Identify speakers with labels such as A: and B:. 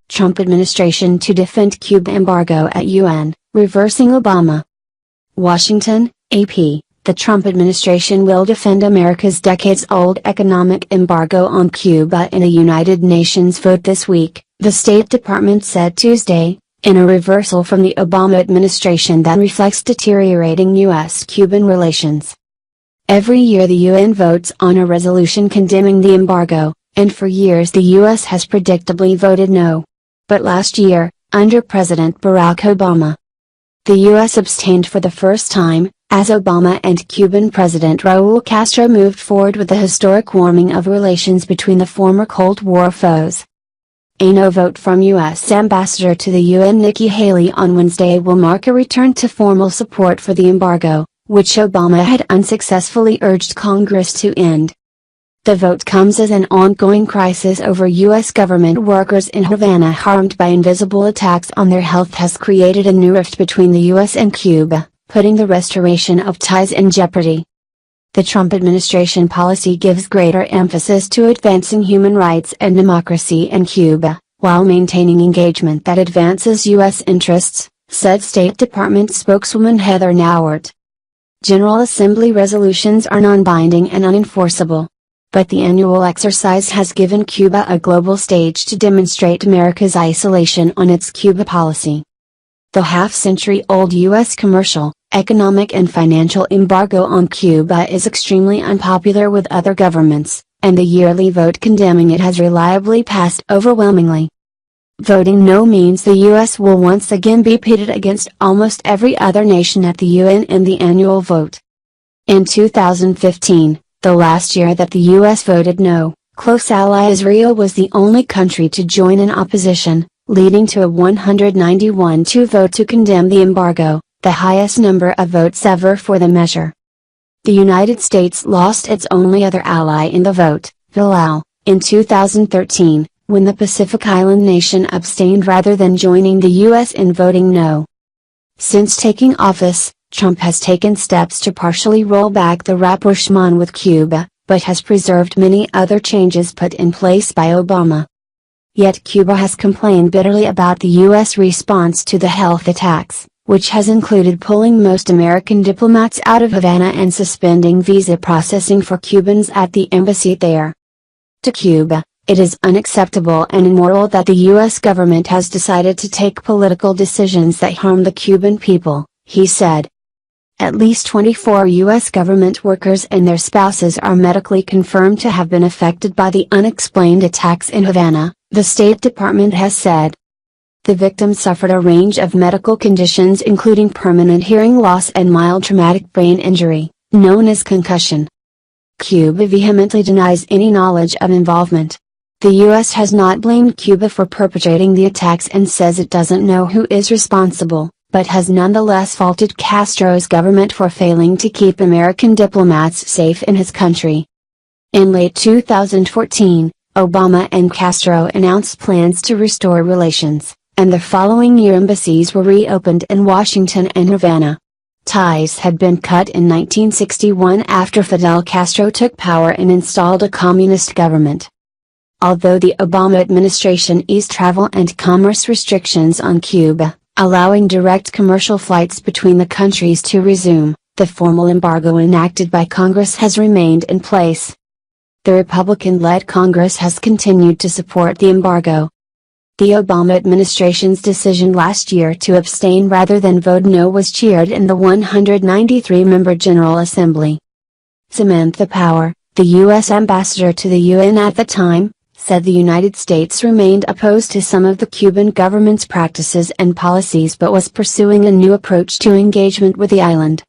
A: Trump administration to defend Cuba embargo at UN, reversing Obama. Washington, AP. The Trump administration will defend America's decades-old economic embargo on Cuba in a United Nations vote this week, the State Department said Tuesday, in a reversal from the Obama administration that reflects deteriorating U.S.-Cuban relations. Every year the UN votes on a resolution condemning the embargo, and for years the U.S. has predictably voted no. But last year, under President Barack Obama, the U.S. abstained for the first time, as Obama and Cuban President Raúl Castro moved forward with the historic warming of relations between the former Cold War foes. A no vote from U.S. Ambassador to the UN Nikki Haley on Wednesday will mark a return to formal support for the embargo, which Obama had unsuccessfully urged Congress to end. The vote comes as an ongoing crisis over U.S. government workers in Havana harmed by invisible attacks on their health has created a new rift between the U.S. and Cuba, putting the restoration of ties in jeopardy. The Trump administration policy gives greater emphasis to advancing human rights and democracy in Cuba, while maintaining engagement that advances U.S. interests, said State Department spokeswoman Heather Nauert. General Assembly resolutions are non-binding and unenforceable. But the annual exercise has given Cuba a global stage to demonstrate America's isolation on its Cuba policy. The half-century-old U.S. commercial, economic and financial embargo on Cuba is extremely unpopular with other governments, and the yearly vote condemning it has reliably passed overwhelmingly. Voting no means the U.S. will once again be pitted against almost every other nation at the UN in the annual vote. In 2015, the last year that the U.S. voted no, close ally Israel was the only country to join in opposition, leading to a 191-2 vote to condemn the embargo, the highest number of votes ever for the measure. The United States lost its only other ally in the vote, Palau, in 2013, when the Pacific Island nation abstained rather than joining the U.S. in voting no. Since taking office, Trump has taken steps to partially roll back the rapprochement with Cuba, but has preserved many other changes put in place by Obama. Yet Cuba has complained bitterly about the U.S. response to the health attacks, which has included pulling most American diplomats out of Havana and suspending visa processing for Cubans at the embassy there. To Cuba, it is unacceptable and immoral that the U.S. government has decided to take political decisions that harm the Cuban people, he said. At least 24 U.S. government workers and their spouses are medically confirmed to have been affected by the unexplained attacks in Havana, the State Department has said. The victims suffered a range of medical conditions including permanent hearing loss and mild traumatic brain injury, known as concussion. Cuba vehemently denies any knowledge of involvement. The U.S. has not blamed Cuba for perpetrating the attacks and says it doesn't know who is responsible, but has nonetheless faulted Castro's government for failing to keep American diplomats safe in his country. In late 2014, Obama and Castro announced plans to restore relations, and the following year embassies were reopened in Washington and Havana. Ties had been cut in 1961 after Fidel Castro took power and installed a communist government. Although the Obama administration eased travel and commerce restrictions on Cuba, allowing direct commercial flights between the countries to resume, the formal embargo enacted by Congress has remained in place. The Republican-led Congress has continued to support the embargo. The Obama administration's decision last year to abstain rather than vote no was cheered in the 193-member General Assembly. Samantha Power, the U.S. ambassador to the UN at the time, said the United States remained opposed to some of the Cuban government's practices and policies but was pursuing a new approach to engagement with the island.